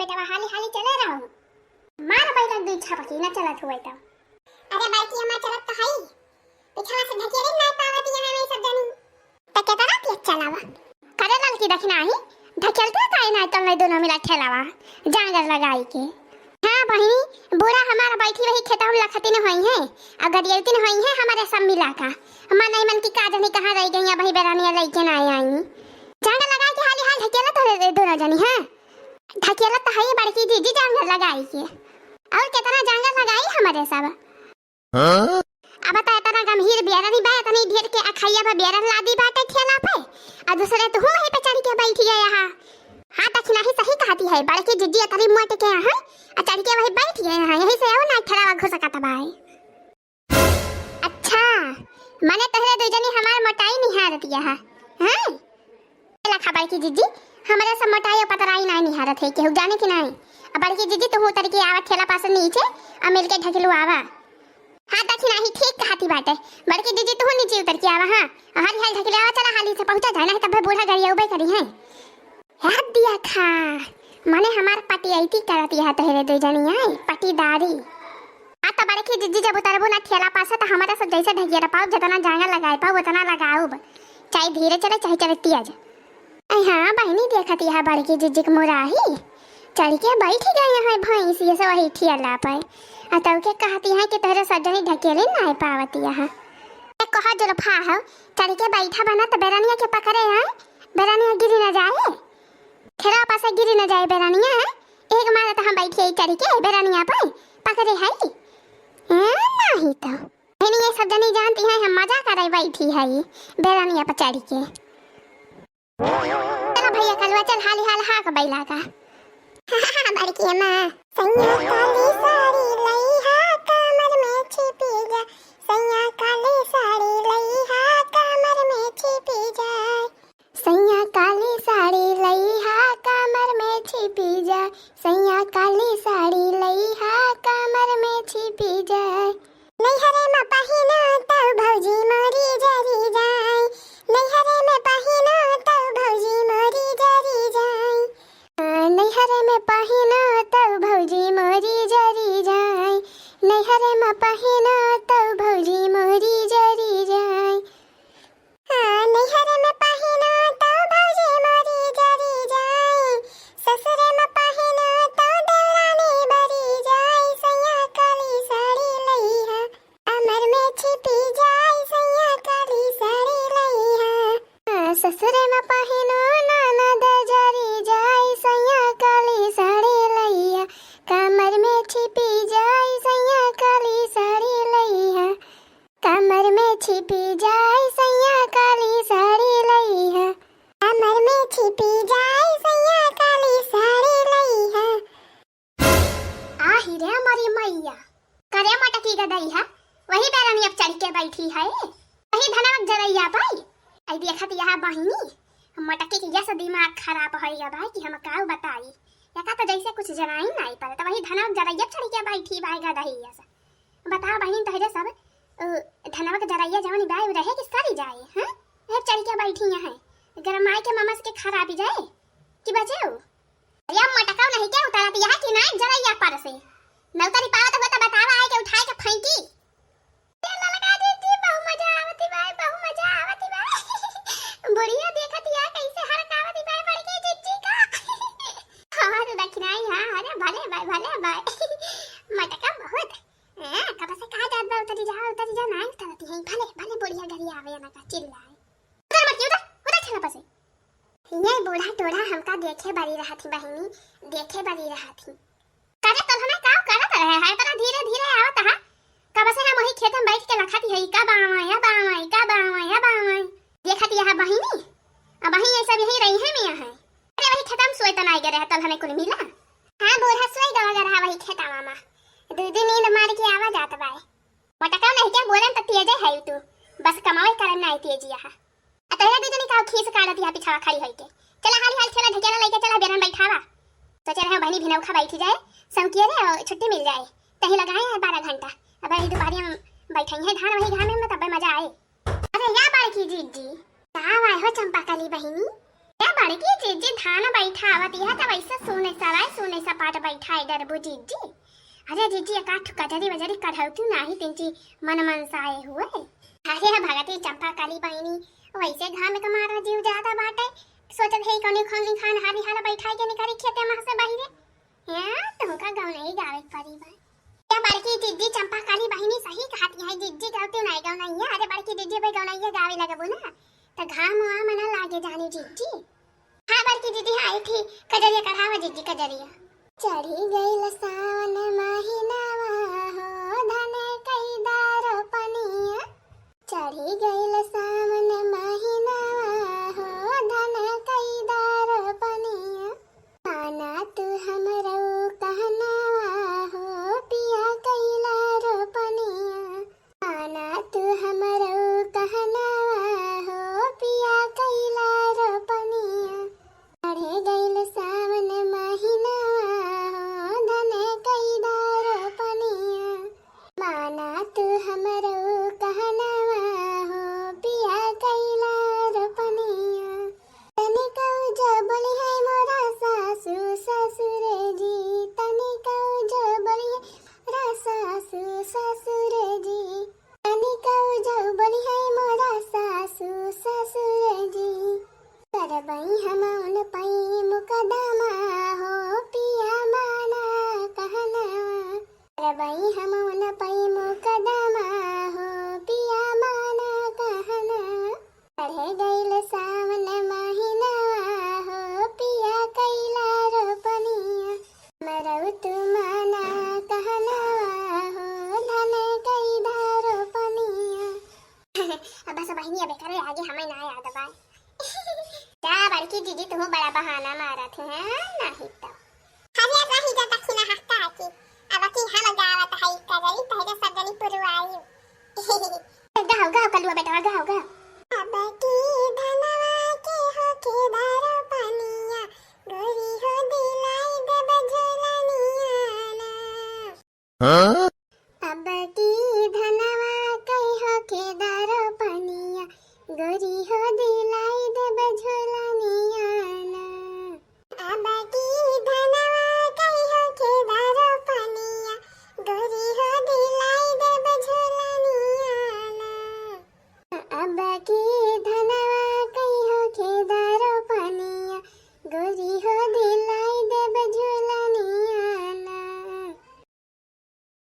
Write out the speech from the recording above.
बेटा हाली हाली चले रहा हूँ। मार बैठक दू इच्छा पकी न चलत हुए तो अरे बैठी हमार चलत तो हई पिछवा से ढकेले ना पावत यहाँ में सब जानी तके तरह के चलावा करे लल की दखना ही ढकेलते काहे ना तल दोनों मिला ठेलावा जांगर लगाई के। हां बहिनी बुरा हमारा बैठी रही खेता में लखती न होई है अगर ये दिन होई है हमारे सब मिला का मन नहीं मन की का जानी कहां रह गई भाई बेरानिया लेके ना आई जांगर लगा के हाली हाल ढकेला तो दोनों जानी है ढकेला तो है बड़की दीदी जांगर लगाई के और कितना जांगर लगाई हमारे सब हां अब ता इतना गंभीर बेरनी बा इतनी ढेर के अखैया बा बेरन लादी बाटे ठेला पे आ दूसरे तो वहीं पे चढ़ के बैठ गया यहां हां दक्षिणा ही सही कहती है बड़की जिद्दी इतनी मोट के है आ चढ़ के वहीं बैठ गए हैं यहीं से आओ ना ठेला घुस सकता भाई। अच्छा माने तहरे दो जनी हमार मोटाई निहारत है हैं लखा बड़की जिद्दी हमारे सब मोटाई और पतराई ना निहारत है केहू जाने की नहीं अब बड़की जिद्दी तो हो तरह की आवत ठेला पास नीचे आ मिल के ढकेलू आवा हां दक्षिणा ही ठीक कहती बाटे बड़की दीदी तू नीचे उतर के आवा हां हाली हाल ढकेले आवा चला हाली से पहुंचा जाना है तब बूढ़ा गाड़ी उबे करी है याद दिया खा माने हमार पटी आईती करती है तहरे दो जनी आई पटीदारी आ त बड़की दीदी जब उतरबो ना ठेला पास त हमारा सब जैसे ढकेरा पाओ जितना जांगा लगाए पाओ उतना लगाओ चाहे धीरे चले चाहे चले तेज आई हां बहनी देखती है बड़की दीदी के मुराही चढ़ के बैठ गए हैं भैंस ये सब वही ठेला पे आ तब के कहती है कि तोहरे सजनी ढकेले ना पावती है एक कहा जुल्फा है चढ़ के बैठा बना तो बेरानिया के पकड़े हैं बेरानिया गिरी न जाए ठेला पास गिरी न जाए बेरानिया एक मारा तो हम बैठे चढ़ के बेरानिया पे पकड़े है नहीं तो नहीं ये सब जनी जानती है हम मजा करे बैठी है ये बेरानिया पे चढ़ के चलो भैया कलवा चल हाली हाल हा का बैला का बड़की मां सैया काली साड़ी लई हा कमर में छिपी जा सैया काली साड़ी लई हा कमर में छिपी जाए सैया काली साड़ी लई हा कमर में छिपी जाए सैया काली साड़ी लई हा कमर में छिपी जाए नहीं हरे में पहिना तो भौजी मोरी जरी जाए नहीं हरे में पहिना तो भौजी मोरी जरी जाए नैहरे में पहिना तब भौजी मोरी जरी जाए नैहरे में पहिना तब भौजी मोरी जरी जाए नैहरे में पहिना तब भौजी मोरी जरी जाए ससुरे में पहिना तब देवरानी बरी जाए सैया काली साड़ी लई है अमर में छिपी जाए सैया काली साड़ी लई है ससुरे में पहिना ननद जरी जाए सैया काली साड़ी लैया कमर में छिपी जाए सैया काली साड़ी लैया कमर में छिपी जाए सैया काली साड़ी लैया कमर में छिपी जाए सैया काली साड़ी लैया आही रे हमारी मैया करे मटकी गदई है वही बेरानी अब चढ़ के बैठी है वही धनक जरैया भाई आई देखत यहाँ बहिनी मटकी के जैसा दिमाग खराब है या भाई कि हम का बताई या का तो जैसे कुछ जनाई नहीं पड़े तो वही धनक जरैया चढ़ के बैठी भाई गदई ऐसा बता बहन तहरे सब धनक जरैया जवानी बाई रहे कि सारी जाए हैं है चढ़ के बैठी है गरमाई के ममस के खराबी जाए कि बचेओ या मटका नहीं के उतारत यहां कि नहीं जरैया पर से न उतारी पावत हो तो बतावा है कि उठाए के फेंकी तेल लगा दीजिए बहु मजा आवती भाई बहु मजा आवती भाई बुढ़िया देखत या कैसे हरकावती भाई बड़की जिज्जी का हां तो दक्षिणाई हां अरे भले भाई मटका बहुत कब से कहा जात बा उतरी जा नहीं उतरती है भले बुढ़िया घरी आवे ना का चिल्लाए उधर मत उधर ठेला पासे ये बूढ़ा टोढ़ा हमका देखे बड़ी रहा थी बहिनी देखे बड़ी रहा थी करे तो हमें का करत रहे है पर धीरे धीरे आवत है कब से हम वही खेत में बैठ के लखाती है का बावा देखत यह बहिनी अब वही ये सब यही रही है मियां है अरे वही खत्म सोए तो नहीं गए तल हमें कुल मिला हां बूढ़ा सोए गवा रहा वही खेता मामा दीदी नींद मार के आवा जात बाय मटका नहीं क्या बोलन त तेज है तू बस कमावे करन नहीं तेज यहां अतः दीदी ने का खीस काटत यहां पिछवा खड़ी है के चला हाल हाल चला ढकेला लेके चला बेरन बैठावा तो चल है बहनी भिनौखा बैठी जाए समकिए रे छुट्टी मिल जाए तही लगाए है 12 घंटा अब ये दोपहर में बैठे हैं धान वही घाम में तब मजा आए अरे या बालकी जीजी कहां आए हो चंपा काली बहिनी क्या बड़की जीजी धान बैठा आवती है तब ऐसे सोने सा पाट बैठा है डरबू जीजी। अरे जीजी एकाठ कजरी वजरी कढ़ौतू नाही तिंची मन मनसाए हुए। अरे भगती चंपा काली बहिनी वैसे घाम के मारा जीव ज्यादा बाटे सोचत है कोनी खान हारी हाला बैठा के निकरी खेते में से बहिरे या तुमका गाँव नहीं गावे परी बा। क्या बड़की जीजी चंपा काली बहिनी सही कहती है जीजी गावती नहीं गाँव नहीं है। अरे बड़की जीजी भाई गाँव नहीं गावे लगबो ना तो घाम हुआ मना लागे जाने जीजी। हाँ बड़की दीदी हाँ आई थी कजरिया कढ़ावा जीजी कजरिया। चढ़ी गई सावन महीनावा हो धन कई दारो पनिया। चढ़ी गई सावन महीनावा हो धन कई दारो पनिया। माना तू हमरो कहनावा हो पिया कैला रो पनिया। माना तू हमरो कहनावा हो पिया कैला रो पनिया। चढ़े गईल सावन महीनावा हो धन कई दारो पनिया। माना तू हमरो कहनावा हो पिया कैला रो पनिया। तनिका जो बोली है मोरा सासू ससुरे जी। तनिका जो बोली है मोरा सासू ससुरे जी। तनिका जो बोली है मोरा सासू ससुरे जी। करबई हम उन पई मुकदमा हो पिया माना कहनावा। करबई हम उन पई मुकदमा हो पिया माना कहनावा। चढ़े गईल सावन महीनावा हो पिया कैला रो पनिया। मरऊ तू माना कहनावा हो धन कई दारो पनिया। अब बस बहिनी अब करे आगे हमें ना याद बा। क्या बड़की दीदी तुम बड़ा बहाना मारा थे नहीं तो हरिया रही जा दक्षिणा हफ्ता की अब की हम गावत है कजरी पहले सजनी पुरवाई। गाओ गाओ कलुआ बेटा गाओ गाओ। अब की धनवा के हो केदारो पनिया गोरी हो दिलाई दे बझलनिया ना। अब की धनवा के हो केदारो पनिया गोरी हो दिलाई दे बझलनिया ना। अब की धनवा के हो केदारो पनिया गोरी हो दिलाई दे बझलनिया ना। अब की